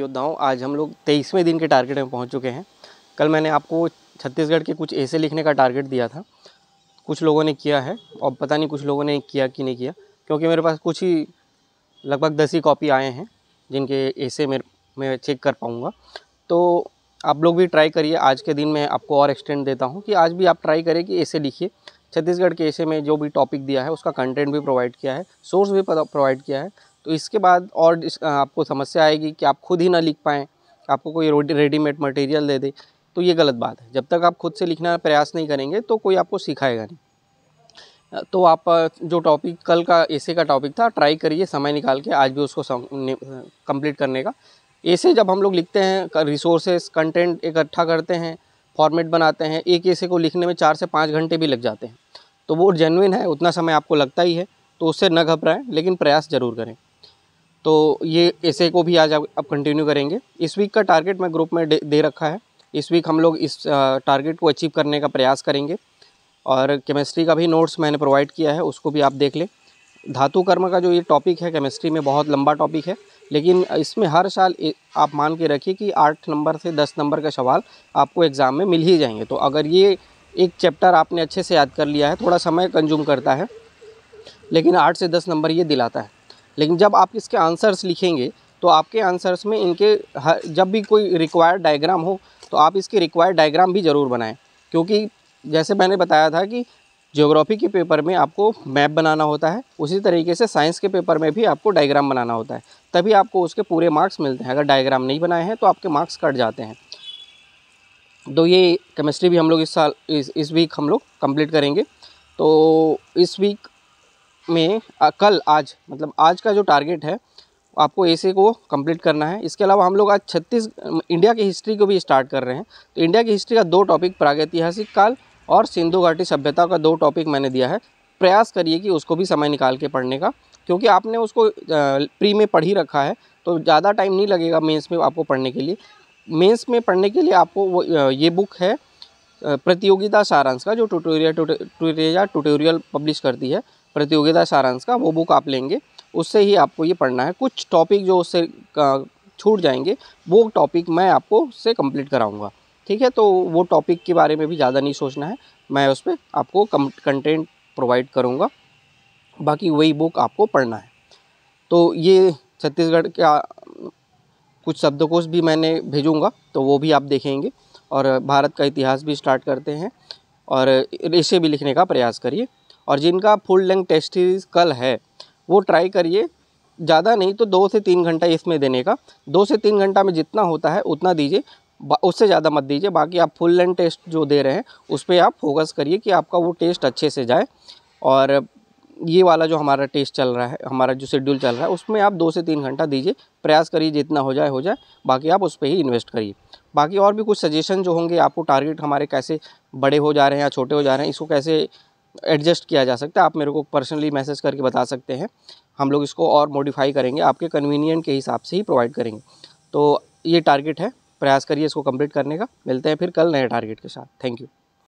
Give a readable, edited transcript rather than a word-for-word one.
योद्धाओं, आज हम लोग 23वें दिन के टारगेट में पहुंच चुके हैं। कल मैंने आपको छत्तीसगढ़ के कुछ ऐसे लिखने का टारगेट दिया था, कुछ लोगों ने किया है और पता नहीं कुछ लोगों ने किया कि नहीं किया, क्योंकि मेरे पास कुछ ही लगभग 10 ही कॉपी आए हैं जिनके ऐसे मैं चेक कर पाऊँगा। तो आप लोग भी ट्राई करिए। आज के दिन मैं आपको और एक्सटेंड देता हूँ कि आज भी आप ट्राई करें कि ऐसे लिखिए। छत्तीसगढ़ के ऐसे में जो भी टॉपिक दिया है उसका कंटेंट भी प्रोवाइड किया है, सोर्स भी प्रोवाइड किया है। तो इसके बाद और आपको समस्या आएगी कि आप खुद ही ना लिख पाएँ, आपको कोई रेडीमेड मटेरियल दे दे, तो ये गलत बात है। जब तक आप खुद से लिखना प्रयास नहीं करेंगे तो कोई आपको सिखाएगा नहीं। तो आप जो टॉपिक कल का ऐसे का टॉपिक था, ट्राई करिए समय निकाल के आज भी उसको कंप्लीट करने का। ऐसे जब हम लोग लिखते हैं, रिसोर्सेस कंटेंट इकट्ठा करते हैं, फॉर्मेट बनाते हैं, एक ऐसे को लिखने में 4 से 5 घंटे भी लग जाते हैं। तो वो जेन्युइन है, उतना समय आपको लगता ही है, तो उससे न घबराएं, लेकिन प्रयास ज़रूर करें। तो ये ऐसे को भी आज आप कंटिन्यू करेंगे। इस वीक का टारगेट मैं ग्रुप में दे रखा है। इस वीक हम लोग इस टारगेट को अचीव करने का प्रयास करेंगे। और केमिस्ट्री का भी नोट्स मैंने प्रोवाइड किया है, उसको भी आप देख लें। धातु कर्म का जो ये टॉपिक है केमिस्ट्री में बहुत लंबा टॉपिक है, लेकिन इसमें हर साल आप मान के रखिए कि 8 नंबर से 10 नंबर का सवाल आपको एग्ज़ाम में मिल ही जाएंगे। तो अगर ये एक चैप्टर आपने अच्छे से याद कर लिया है, थोड़ा समय कंज्यूम करता है, लेकिन 8 से 10 नंबर ये दिलाता है। लेकिन जब आप इसके आंसर्स लिखेंगे तो आपके आंसर्स में इनके जब भी कोई रिक्वायर्ड डायग्राम हो तो आप इसके रिक्वायर्ड डायग्राम भी ज़रूर बनाएं, क्योंकि जैसे मैंने बताया था कि ज्योग्राफी के पेपर में आपको मैप बनाना होता है, उसी तरीके से साइंस के पेपर में भी आपको डायग्राम बनाना होता है, तभी आपको उसके पूरे मार्क्स मिलते हैं। अगर डायग्राम नहीं बनाए हैं तो आपके मार्क्स कट जाते हैं। तो ये केमिस्ट्री भी हम लोग इस वीक हम लोग कंप्लीट करेंगे। तो इस वीक में आज आज का जो टारगेट है आपको ऐसे को कंप्लीट करना है। इसके अलावा हम लोग आज इंडिया की हिस्ट्री को भी स्टार्ट कर रहे हैं। तो इंडिया की हिस्ट्री का 2 टॉपिक, प्रागैतिहासिक काल और सिंधु घाटी सभ्यता का 2 टॉपिक मैंने दिया है। प्रयास करिए कि उसको भी समय निकाल के पढ़ने का, क्योंकि आपने उसको प्री में पढ़ ही रखा है, तो ज़्यादा टाइम नहीं लगेगा मेंस में आपको पढ़ने के लिए। मेंस में पढ़ने के लिए आपको ये बुक है प्रतियोगिता सारांश का, जो ट्यूटोरियल पब्लिश करती है प्रतियोगिता सारांश का, वो बुक आप लेंगे, उससे ही आपको ये पढ़ना है। कुछ टॉपिक जो उससे छूट जाएंगे वो टॉपिक मैं आपको उससे कंप्लीट कराऊंगा, ठीक है। तो वो टॉपिक के बारे में भी ज़्यादा नहीं सोचना है, मैं उस पर आपको कंटेंट प्रोवाइड करूंगा, बाकी वही बुक आपको पढ़ना है। तो ये छत्तीसगढ़ का कुछ शब्दकोश भी मैंने भेजूँगा, तो वो भी आप देखेंगे। और भारत का इतिहास भी स्टार्ट करते हैं, और ऐसे भी लिखने का प्रयास करिए। और जिनका फुल लेंथ टेस्ट सीरीज़ कल है वो ट्राई करिए, ज़्यादा नहीं तो 2 से 3 घंटा इसमें देने का। 2 से 3 घंटा में जितना होता है उतना दीजिए, उससे ज़्यादा मत दीजिए। बाकी आप फुल लेंथ टेस्ट जो दे रहे हैं उस पर आप फोकस करिए कि आपका वो टेस्ट अच्छे से जाए। और ये वाला जो हमारा टेस्ट चल रहा है, हमारा जो शेड्यूल चल रहा है, उसमें आप 2 से 3 घंटा दीजिए। प्रयास करिए जितना हो जाए, बाकी आप उस पर ही इन्वेस्ट करिए। बाकी और भी कुछ सजेशन जो होंगे, आपको टारगेट हमारे कैसे बड़े हो जा रहे हैं या छोटे हो जा रहे हैं, इसको कैसे एडजस्ट किया जा सकता है, आप मेरे को पर्सनली मैसेज करके बता सकते हैं। हम लोग इसको और मॉडिफाई करेंगे, आपके कन्वीनियंट के हिसाब से ही प्रोवाइड करेंगे। तो ये टारगेट है, प्रयास करिए इसको कंप्लीट करने का। मिलते हैं फिर कल नए टारगेट के साथ। Thank you.